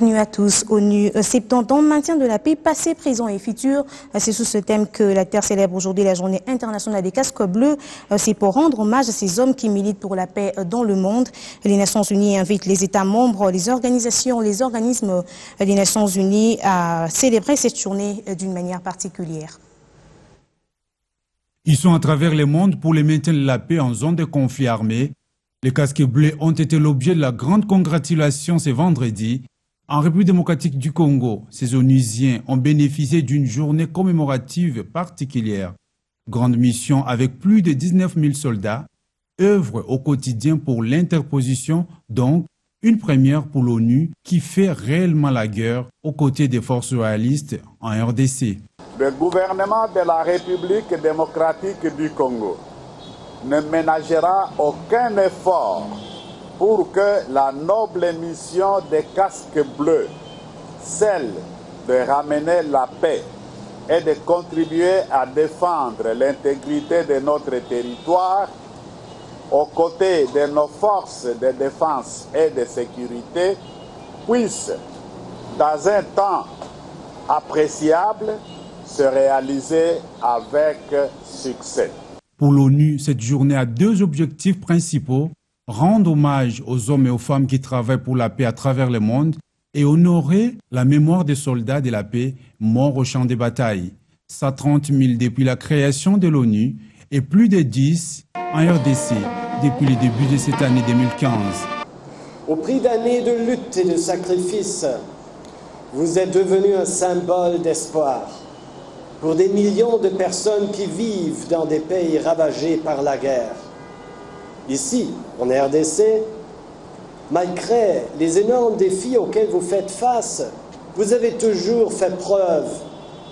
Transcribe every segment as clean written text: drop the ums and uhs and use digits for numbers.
Bienvenue à tous. ONU 70 ans, maintien de la paix, passé, présent et futur. C'est sous ce thème que la Terre célèbre aujourd'hui la journée internationale des casques bleus. C'est pour rendre hommage à ces hommes qui militent pour la paix dans le monde. Les Nations Unies invitent les États membres, les organisations, les organismes des Nations Unies à célébrer cette journée d'une manière particulière. Ils sont à travers le monde pour le maintien de la paix en zone de conflit armé. Les casques bleus ont été l'objet de la grande congratulation ce vendredi. En République démocratique du Congo, ces Onusiens ont bénéficié d'une journée commémorative particulière. Grande mission avec plus de 19 000 soldats, œuvrent au quotidien pour l'interposition, donc une première pour l'ONU qui fait réellement la guerre aux côtés des forces royalistes en RDC. Le gouvernement de la République démocratique du Congo ne ménagera aucun effort pour que la noble mission des casques bleus, celle de ramener la paix et de contribuer à défendre l'intégrité de notre territoire, aux côtés de nos forces de défense et de sécurité, puisse, dans un temps appréciable, se réaliser avec succès. Pour l'ONU, cette journée a deux objectifs principaux: rendre hommage aux hommes et aux femmes qui travaillent pour la paix à travers le monde et honorer la mémoire des soldats de la paix morts au champ de bataille. 130 000 depuis la création de l'ONU et plus de 10 en RDC depuis le début de cette année 2015. Au prix d'années de lutte et de sacrifices, vous êtes devenu un symbole d'espoir pour des millions de personnes qui vivent dans des pays ravagés par la guerre. Ici, en RDC, malgré les énormes défis auxquels vous faites face, vous avez toujours fait preuve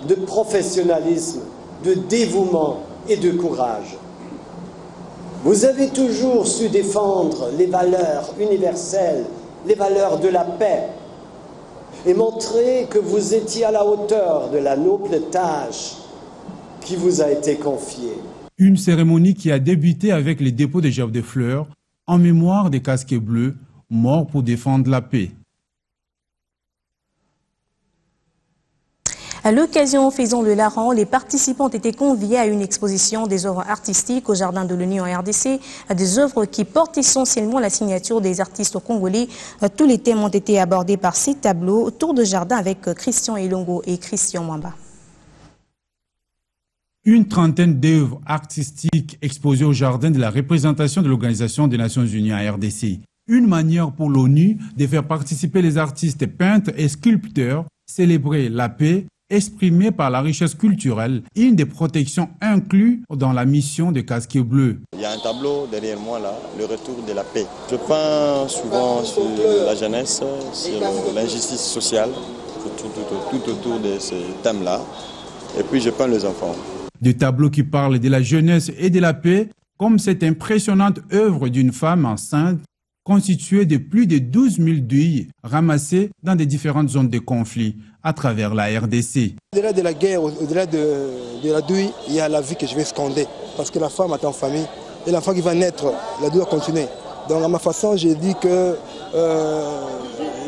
de professionnalisme, de dévouement et de courage. Vous avez toujours su défendre les valeurs universelles, les valeurs de la paix, et montrer que vous étiez à la hauteur de la noble tâche qui vous a été confiée. Une cérémonie qui a débuté avec les dépôts de gerbes de fleurs en mémoire des casques bleus morts pour défendre la paix. À l'occasion, faisant le larron, les participants ont été conviés à une exposition des œuvres artistiques au Jardin de l'ONU en RDC, des œuvres qui portent essentiellement la signature des artistes congolais. Tous les thèmes ont été abordés par ces tableaux. Tour de jardin avec Christian Elongo et Christian Mwamba. Une trentaine d'œuvres artistiques exposées au Jardin de la représentation de l'Organisation des Nations Unies en RDC. Une manière pour l'ONU de faire participer les artistes peintres et sculpteurs, célébrer la paix, exprimée par la richesse culturelle, une des protections incluses dans la mission des casques bleus. Il y a un tableau derrière moi là, le retour de la paix. Je peins souvent sur la jeunesse, sur l'injustice sociale, tout autour de ce thème-là. Et puis je peins les enfants. Des tableaux qui parlent de la jeunesse et de la paix, comme cette impressionnante œuvre d'une femme enceinte constituée de plus de 12 000 douilles ramassées dans des différentes zones de conflit à travers la RDC. Au-delà de la guerre, au-delà de la douille, il y a la vie que je vais scander. Parce que la femme est en famille et l'enfant qui va naître, la douille va continuer. Donc à ma façon, j'ai dit que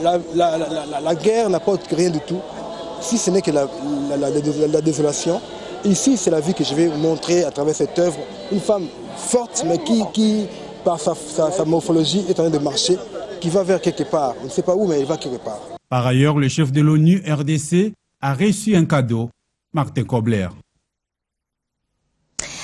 la guerre n'apporte rien du tout, si ce n'est que la désolation. Ici, c'est la vie que je vais montrer à travers cette œuvre. Une femme forte, mais qui par sa morphologie, est en train de marcher, qui va vers quelque part. On ne sait pas où, mais elle va quelque part. Par ailleurs, le chef de l'ONU RDC a reçu un cadeau, Martin Kobler.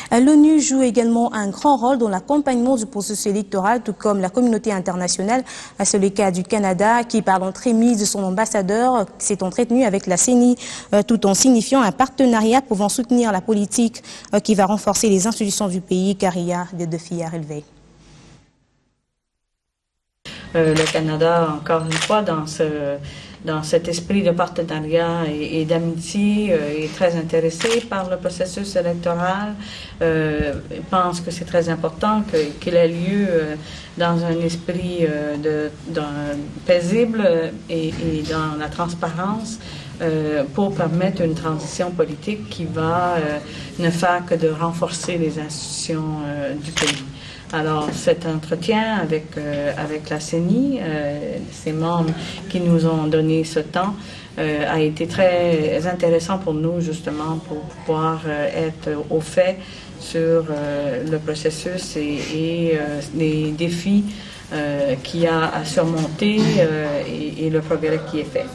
L'ONU joue également un grand rôle dans l'accompagnement du processus électoral, tout comme la communauté internationale. C'est le cas du Canada qui, par l'entremise de son ambassadeur, s'est entretenu avec la CENI, tout en signifiant un partenariat pouvant soutenir la politique qui va renforcer les institutions du pays, car il y a des défis à relever. Le Canada, encore une fois, dans cet esprit de partenariat et d'amitié, est très intéressé par le processus électoral. Pense que c'est très important qu'il ait lieu dans un esprit paisible et dans la transparence pour permettre une transition politique qui va ne faire que de renforcer les institutions du pays. Alors cet entretien avec la CENI, ces membres qui nous ont donné ce temps, a été très intéressant pour nous justement pour pouvoir être au fait sur le processus et les défis qu'il y a à surmonter et le progrès qui est fait.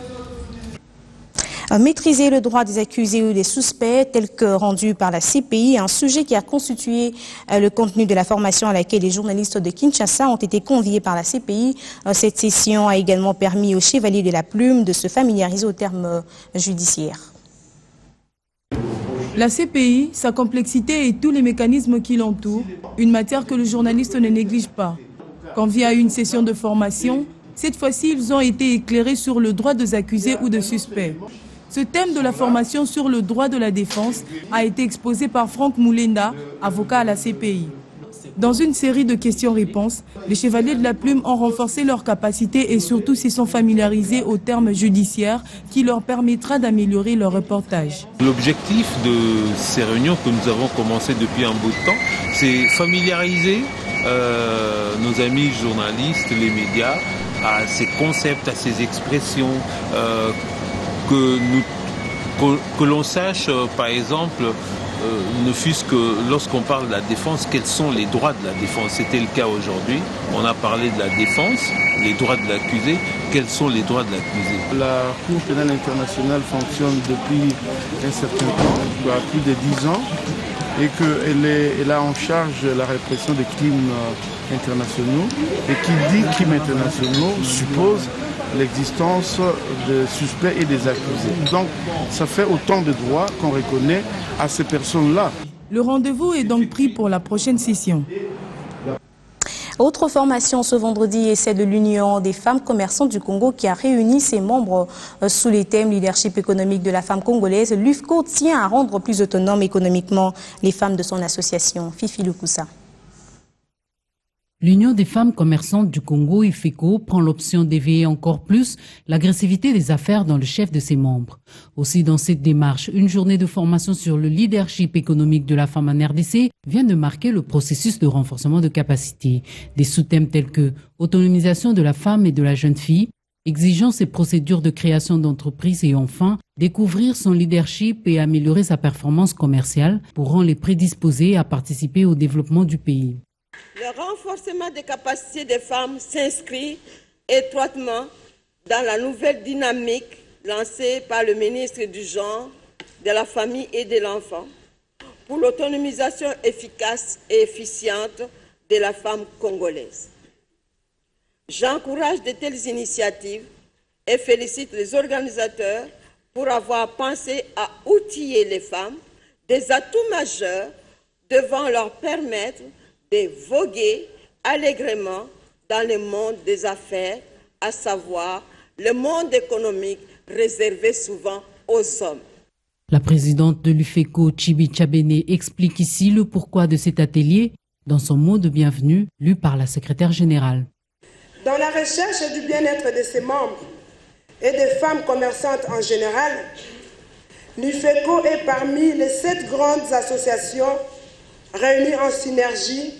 Maîtriser le droit des accusés ou des suspects tel que rendu par la CPI, un sujet qui a constitué le contenu de la formation à laquelle les journalistes de Kinshasa ont été conviés par la CPI. Cette session a également permis aux chevaliers de la plume de se familiariser aux termes judiciaires. La CPI, sa complexité et tous les mécanismes qui l'entourent, une matière que le journaliste ne néglige pas. Conviés à une session de formation, cette fois-ci, ils ont été éclairés sur le droit des accusés ou des suspects. Ce thème de la formation sur le droit de la défense a été exposé par Franck Moulenda, avocat à la CPI. Dans une série de questions-réponses, les chevaliers de la plume ont renforcé leurs capacités et surtout s'y sont familiarisés aux termes judiciaires qui leur permettra d'améliorer leur reportage. L'objectif de ces réunions que nous avons commencées depuis un bout de temps, c'est familiariser nos amis journalistes, les médias, à ces concepts, à ces expressions, que l'on sache, par exemple, ne fût-ce que lorsqu'on parle de la défense, quels sont les droits de la défense. C'était le cas aujourd'hui. On a parlé de la défense, les droits de l'accusé. Quels sont les droits de l'accusé? La Cour pénale internationale fonctionne depuis un certain temps, plus de 10 ans, et qu'elle a en charge la répression des crimes internationaux. Et qui dit crimes internationaux suppose l'existence de suspects et des accusés. Donc ça fait autant de droits qu'on reconnaît à ces personnes-là. Le rendez-vous est donc pris pour la prochaine session. Autre formation ce vendredi est celle de l'Union des femmes commerçantes du Congo qui a réuni ses membres sous les thèmes leadership économique de la femme congolaise. L'UFCO tient à rendre plus autonomes économiquement les femmes de son association. Fifi Lukusa. L'Union des femmes commerçantes du Congo, UFECO, prend l'option d'éveiller encore plus l'agressivité des affaires dans le chef de ses membres. Aussi, dans cette démarche, une journée de formation sur le leadership économique de la femme en RDC vient de marquer le processus de renforcement de capacités. Des sous-thèmes tels que autonomisation de la femme et de la jeune fille, exigence et procédures de création d'entreprises et enfin, découvrir son leadership et améliorer sa performance commerciale pourront les prédisposer à participer au développement du pays. Le renforcement des capacités des femmes s'inscrit étroitement dans la nouvelle dynamique lancée par le ministre du Genre, de la Famille et de l'Enfant pour l'autonomisation efficace et efficiente de la femme congolaise. J'encourage de telles initiatives et félicite les organisateurs pour avoir pensé à outiller les femmes des atouts majeurs devant leur permettre de voguer allègrement dans le monde des affaires, à savoir le monde économique réservé souvent aux hommes. La présidente de l'UFECO, Chibi Tchabene, explique ici le pourquoi de cet atelier dans son mot de bienvenue lu par la secrétaire générale. Dans la recherche du bien-être de ses membres et des femmes commerçantes en général, l'UFECO est parmi les 7 grandes associations réunies en synergie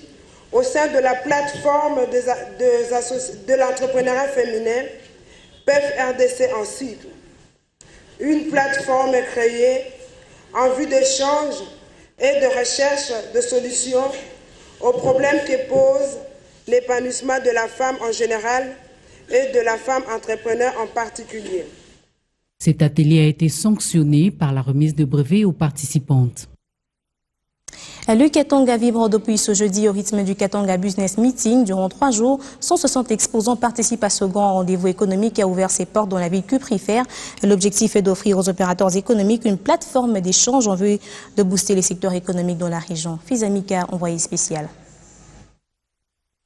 au sein de la plateforme de l'entrepreneuriat féminin, PEF RDC en cycle. Une plateforme créée en vue d'échange et de recherche de solutions aux problèmes que pose l'épanouissement de la femme en général et de la femme entrepreneur en particulier. Cet atelier a été sanctionné par la remise de brevets aux participantes. Le Katanga vibre depuis ce jeudi au rythme du Katanga Business Meeting. Durant 3 jours, 160 exposants participent à ce grand rendez-vous économique qui a ouvert ses portes dans la ville cuprifère. L'objectif est d'offrir aux opérateurs économiques une plateforme d'échange en vue de booster les secteurs économiques dans la région. Fizamika, envoyé spécial.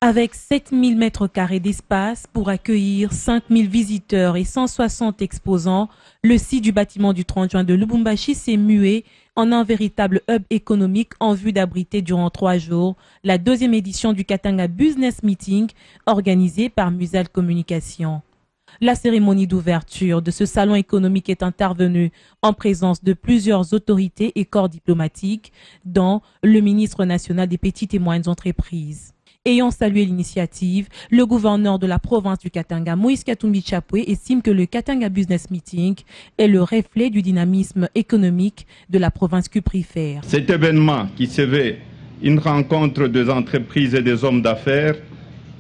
Avec 7000 m² d'espace pour accueillir 5000 visiteurs et 160 exposants, le site du bâtiment du 30 juin de Lubumbashi s'est mué en un véritable hub économique en vue d'abriter durant 3 jours la 2e édition du Katanga Business Meeting organisée par Musal Communication. La cérémonie d'ouverture de ce salon économique est intervenue en présence de plusieurs autorités et corps diplomatiques, dont le ministre national des Petites et Moyennes Entreprises. Ayant salué l'initiative, le gouverneur de la province du Katanga, Moïse Katumbi Chapwe, estime que le Katanga Business Meeting est le reflet du dynamisme économique de la province cuprifère. Cet événement qui se veut une rencontre des entreprises et des hommes d'affaires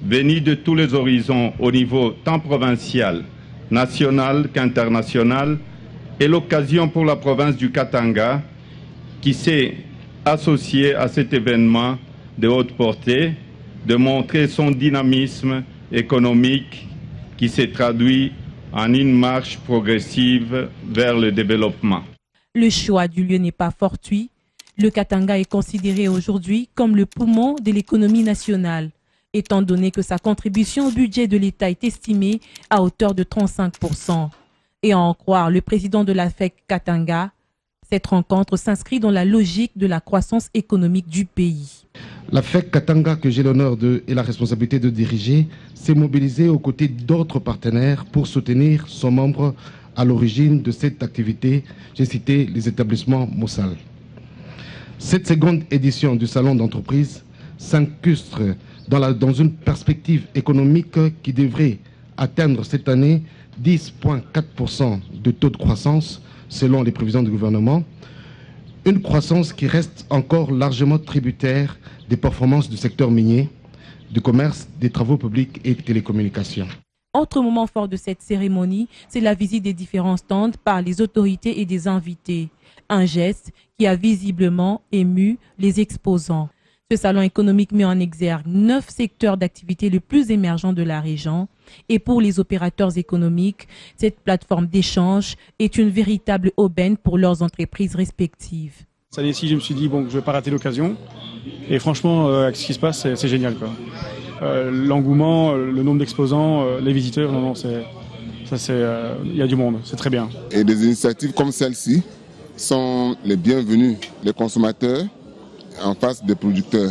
venus de tous les horizons au niveau tant provincial, national qu'international est l'occasion pour la province du Katanga qui s'est associée à cet événement de haute portée de montrer son dynamisme économique qui s'est traduit en une marche progressive vers le développement. Le choix du lieu n'est pas fortuit. Le Katanga est considéré aujourd'hui comme le poumon de l'économie nationale, étant donné que sa contribution au budget de l'État est estimée à hauteur de 35%. Et à en croire le président de la FEC Katanga, cette rencontre s'inscrit dans la logique de la croissance économique du pays. La FEC Katanga, que j'ai l'honneur et la responsabilité de diriger, s'est mobilisée aux côtés d'autres partenaires pour soutenir son membre à l'origine de cette activité. J'ai cité les établissements Moussal. Cette seconde édition du Salon d'entreprise s'incruste dans une perspective économique qui devrait atteindre cette année 10,4% de taux de croissance selon les prévisions du gouvernement. Une croissance qui reste encore largement tributaire des performances du secteur minier, du commerce, des travaux publics et des télécommunications. Autre moment fort de cette cérémonie, c'est la visite des différents stands par les autorités et des invités. Un geste qui a visiblement ému les exposants. Ce salon économique met en exergue 9 secteurs d'activité les plus émergents de la région. Et pour les opérateurs économiques, cette plateforme d'échange est une véritable aubaine pour leurs entreprises respectives. Cette année-ci, je me suis dit, bon, je ne vais pas rater l'occasion. Et franchement, avec ce qui se passe, c'est génial, quoi. L'engouement, le nombre d'exposants, les visiteurs, il y a du monde, c'est très bien. Et des initiatives comme celle-ci sont les bienvenues. Les consommateurs en face des producteurs.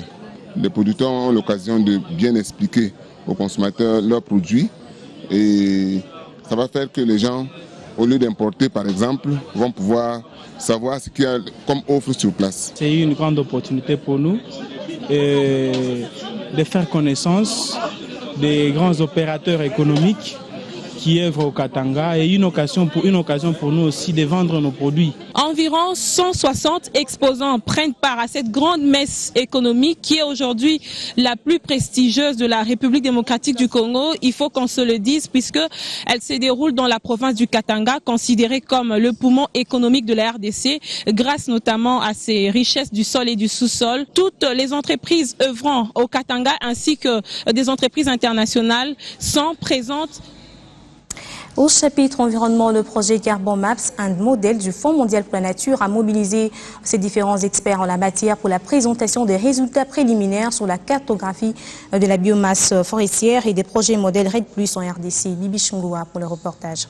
Les producteurs ont l'occasion de bien expliquer aux consommateurs leurs produits et ça va faire que les gens, au lieu d'importer par exemple, vont pouvoir savoir ce qu'il y a comme offre sur place. C'est une grande opportunité pour nous de faire connaissance des grands opérateurs économiques qui œuvrent au Katanga et une occasion pour nous aussi de vendre nos produits. Environ 160 exposants prennent part à cette grande messe économique qui est aujourd'hui la plus prestigieuse de la République démocratique du Congo. Il faut qu'on se le dise puisque elle se déroule dans la province du Katanga, considérée comme le poumon économique de la RDC, grâce notamment à ses richesses du sol et du sous-sol. Toutes les entreprises œuvrant au Katanga ainsi que des entreprises internationales sont présentes. Au chapitre environnement, le projet Carbon Maps, un modèle du Fonds mondial pour la nature, a mobilisé ses différents experts en la matière pour la présentation des résultats préliminaires sur la cartographie de la biomasse forestière et des projets modèles RED+ en RDC. Bibi Chungoua pour le reportage.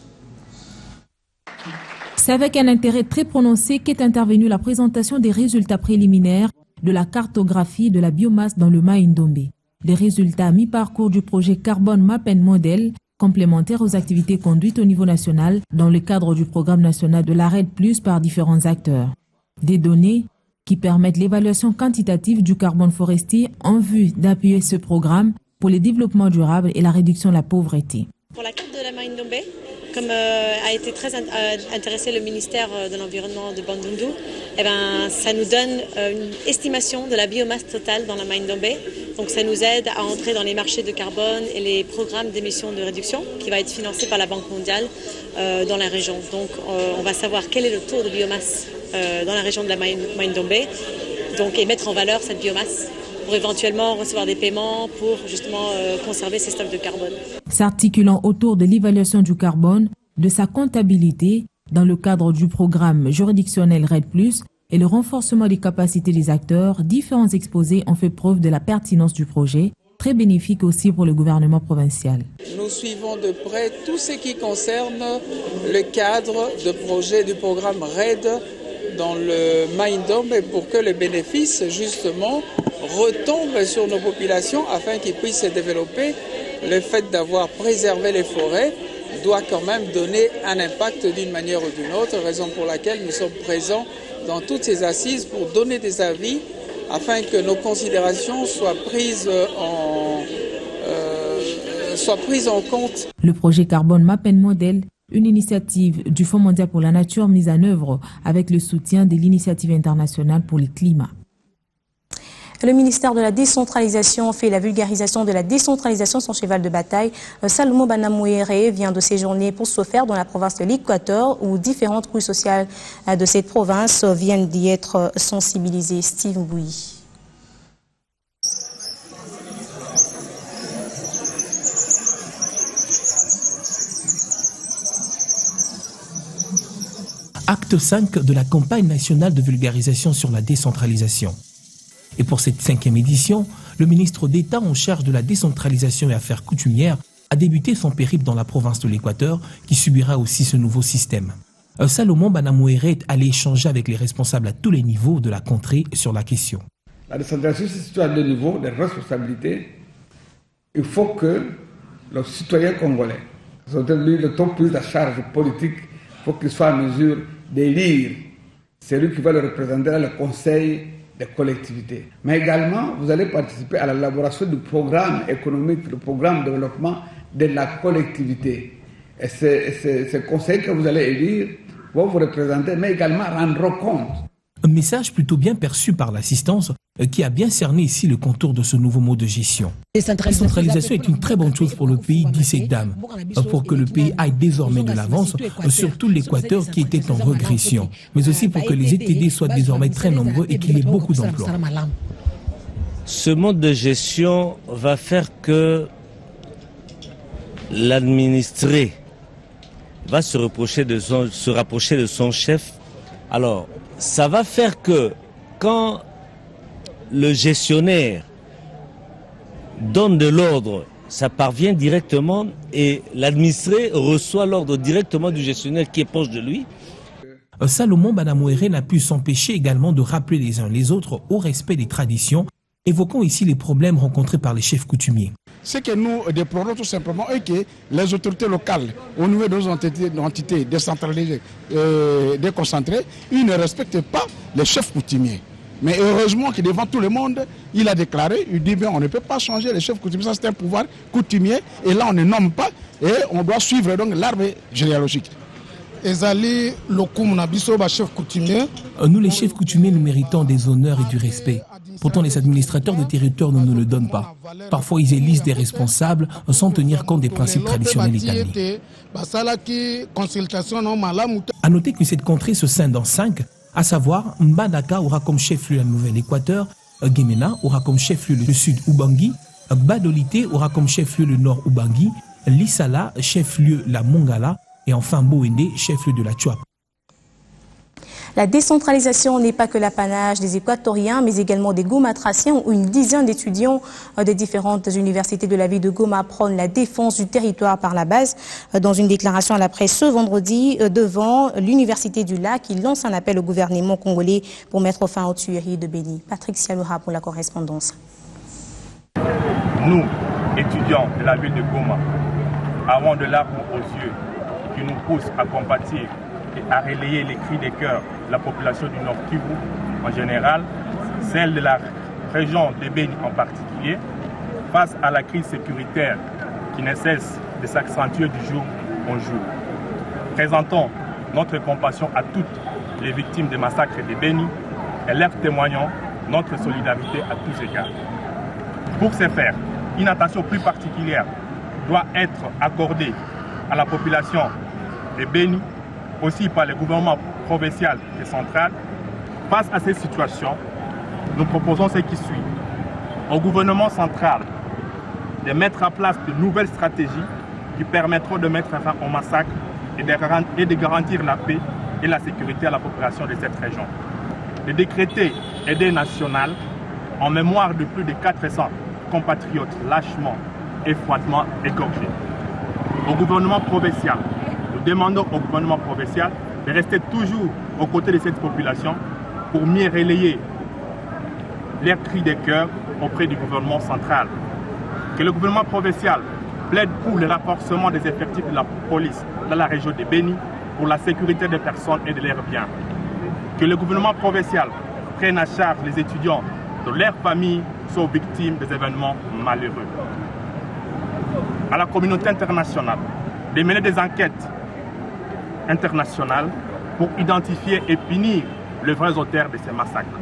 C'est avec un intérêt très prononcé qu'est intervenue la présentation des résultats préliminaires de la cartographie de la biomasse dans le Mai-Ndombe. Des résultats à mi-parcours du projet Carbon Map and Model, complémentaires aux activités conduites au niveau national dans le cadre du programme national de la RED+ par différents acteurs. Des données qui permettent l'évaluation quantitative du carbone forestier en vue d'appuyer ce programme pour le développement durable et la réduction de la pauvreté. Pour la carte de la Mai-Ndombe, comme a été très intéressé le ministère de l'Environnement de Bandundu, ça nous donne une estimation de la biomasse totale dans la Mai-Ndombe. Donc ça nous aide à entrer dans les marchés de carbone et les programmes d'émissions de réduction qui va être financé par la Banque mondiale dans la région. Donc on va savoir quel est le taux de biomasse dans la région de la Mai-Ndombe et mettre en valeur cette biomasse pour éventuellement recevoir des paiements pour justement conserver ces stocks de carbone. S'articulant autour de l'évaluation du carbone, de sa comptabilité, dans le cadre du programme juridictionnel RED+, et le renforcement des capacités des acteurs, différents exposés ont fait preuve de la pertinence du projet, très bénéfique aussi pour le gouvernement provincial. Nous suivons de près tout ce qui concerne le cadre de projet du programme RED dans le Mai-Ndombe pour que les bénéfices justement retombent sur nos populations afin qu'ils puissent se développer. Le fait d'avoir préservé les forêts doit quand même donner un impact d'une manière ou d'une autre, raison pour laquelle nous sommes présents dans toutes ces assises pour donner des avis afin que nos considérations soient prises en compte. Le projet Carbone Map and Model, une initiative du Fonds mondial pour la nature mise en œuvre avec le soutien de l'Initiative internationale pour le climat. Le ministère de la décentralisation fait la vulgarisation de la décentralisation, son cheval de bataille. Salomon Banamouéré vient de séjourner pour se faire dans la province de l'Équateur, où différentes couches sociales de cette province viennent d'y être sensibilisées. Steve Bouy. Acte 5 de la campagne nationale de vulgarisation sur la décentralisation. Et pour cette 5e édition, le ministre d'État en charge de la décentralisation et affaires coutumières a débuté son périple dans la province de l'Équateur, qui subira aussi ce nouveau système. Salomon Banamouéré est allé échanger avec les responsables à tous les niveaux de la contrée sur la question. La décentralisation se situe à deux niveaux de responsabilité. Il faut que le citoyen congolais, lui, le temps plus la charge politique, il faut qu'il soit en mesure d'élire celui qui va le représenter dans le conseil des collectivités. Mais également, vous allez participer à l'élaboration du programme économique, du programme de développement de la collectivité. Et ce conseil que vous allez élire va vous représenter, mais également rendre compte. Un message plutôt bien perçu par l'assistance qui a bien cerné ici le contour de ce nouveau mode de gestion. La décentralisation est une très bonne chose pour le pays, dit cette dame, pour que le pays aille désormais de l'avance, surtout l'Équateur qui était en régression, mais aussi pour que les ETD soient désormais très nombreux et qu'il y ait beaucoup d'emplois. Ce mode de gestion va faire que l'administré va se rapprocher de son chef. Alors, ça va faire que quand le gestionnaire donne de l'ordre, ça parvient directement et l'administré reçoit l'ordre directement du gestionnaire qui est proche de lui. Salomon Banamouéré n'a pu s'empêcher également de rappeler les uns les autres au respect des traditions, évoquant ici les problèmes rencontrés par les chefs coutumiers. Ce que nous déplorons tout simplement est que les autorités locales, au niveau de nos entités décentralisées, déconcentrées, ils ne respectent pas les chefs coutumiers. Mais heureusement que devant tout le monde, il a déclaré, il dit bien on ne peut pas changer les chefs coutumiers, ça c'est un pouvoir coutumier, et là on ne nomme pas, et on doit suivre donc l'arbre généalogique. Nous les chefs coutumiers, nous méritons des honneurs et du respect. Pourtant les administrateurs de territoire ne nous le donnent pas. Parfois ils élisent des responsables sans tenir compte des principes traditionnels établis. A noter que cette contrée se scinde en 5, à savoir Mbadaka aura comme chef-lieu la Nouvelle-Équateur, Guémena aura comme chef-lieu le sud Ubangi, Gbadolité aura comme chef-lieu le nord Ubangi, Lissala chef-lieu la Mongala et enfin Boende chef-lieu de la Tchouap. La décentralisation n'est pas que l'apanage des Équatoriens, mais également des Gomatraciens, où une dizaine d'étudiants des différentes universités de la ville de Goma prônent la défense du territoire par la base. Dans une déclaration à la presse ce vendredi, devant l'Université du Lac, il lance un appel au gouvernement congolais pour mettre fin aux tueries de Béni. Patrick Sialoura pour la correspondance. Nous, étudiants de la ville de Goma, avons de larmes aux yeux qui nous poussent à compatir et à relayer les cris des cœurs de la population du Nord Kivu en général, celle de la région de Béni en particulier, face à la crise sécuritaire qui ne cesse de s'accentuer du jour au jour. Présentons notre compassion à toutes les victimes des massacres de Béni et leur témoignons notre solidarité à tous égards. Pour ce faire, une attention plus particulière doit être accordée à la population de Béni, aussi par le gouvernement provincial et central. Face à cette situation, nous proposons ce qui suit. Au gouvernement central de mettre en place de nouvelles stratégies qui permettront de mettre fin au massacre et de garantir la paix et la sécurité à la population de cette région. De décréter aide nationale en mémoire de plus de 400 compatriotes lâchement et froidement égorgés. Au gouvernement provincial, nous demandons au gouvernement provincial de rester toujours aux côtés de cette population pour mieux relayer les cris de cœur auprès du gouvernement central. Que le gouvernement provincial plaide pour le renforcement des effectifs de la police dans la région de Béni pour la sécurité des personnes et de leurs biens. Que le gouvernement provincial prenne à charge les étudiants de leurs familles sont victimes des événements malheureux. À la communauté internationale de mener des enquêtes internationales pour identifier et punir les vrais auteurs de ces massacres.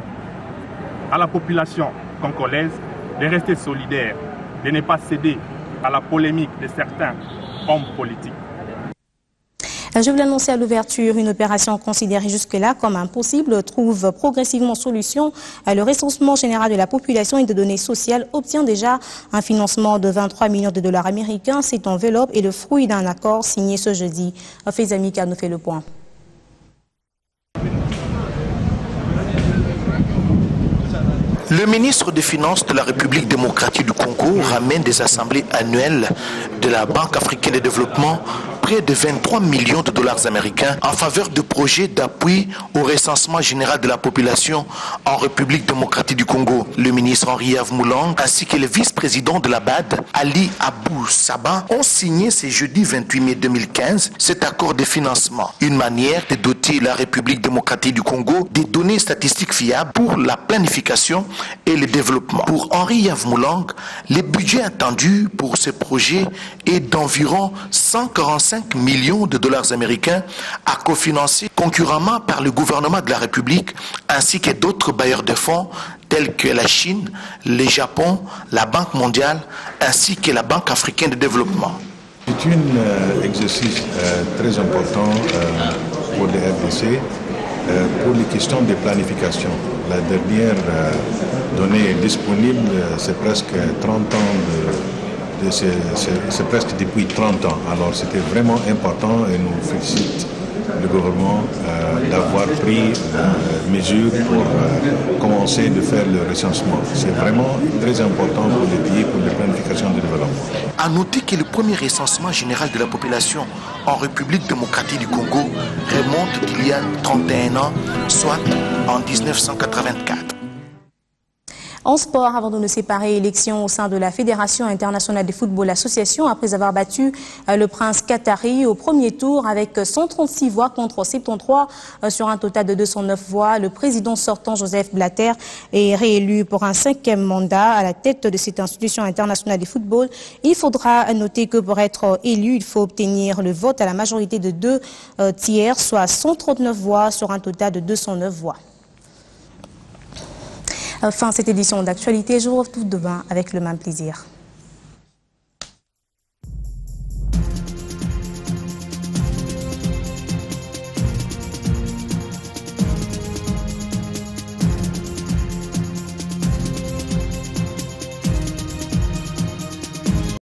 À la population congolaise de rester solidaire, de ne pas céder à la polémique de certains hommes politiques. Je vous l'annonçais à l'ouverture, une opération considérée jusque-là comme impossible trouve progressivement solution. Le recensement général de la population et de données sociales obtient déjà un financement de 23 millions de dollars américains. Cette enveloppe est le fruit d'un accord signé ce jeudi. Faisami Ka nous fait le point. Le ministre des Finances de la République démocratique du Congo ramène des assemblées annuelles de la Banque africaine de développement près de 23 millions de dollars américains en faveur de projets d'appui au recensement général de la population en République démocratique du Congo. Le ministre Henri-Yves Moulang ainsi que le vice-président de la BAD, Ali Abou Saba, ont signé ce jeudi 28 mai 2015 cet accord de financement. Une manière de doter la République démocratique du Congo des données statistiques fiables pour la planification et le développement. Pour Henri-Yves Moulang, le budget attendu pour ce projet est d'environ 145 millions de dollars américains à cofinancer concurremment par le gouvernement de la République ainsi que d'autres bailleurs de fonds tels que la Chine, le Japon, la Banque mondiale ainsi que la Banque africaine de développement. C'est un exercice très important pour les RDC pour les questions de planification. La dernière donnée disponible, c'est presque 30 ans c'est presque depuis 30 ans. Alors c'était vraiment important et nous félicite le gouvernement d'avoir pris mesure pour commencer de faire le recensement. C'est vraiment très important pour les pays, pour la planification du développement. À noter que le premier recensement général de la population en République démocratique du Congo remonte d'il y a 31 ans, soit en 1984. En sport, avant de nous séparer, élection au sein de la Fédération internationale de football association après avoir battu le prince qatari au premier tour avec 136 voix contre 73 sur un total de 209 voix. Le président sortant Joseph Blatter est réélu pour un 5e mandat à la tête de cette institution internationale de football. Il faudra noter que pour être élu, il faut obtenir le vote à la majorité de 2 tiers, soit 139 voix sur un total de 209 voix. Fin cette édition d'actualité, je vous retrouve demain avec le même plaisir.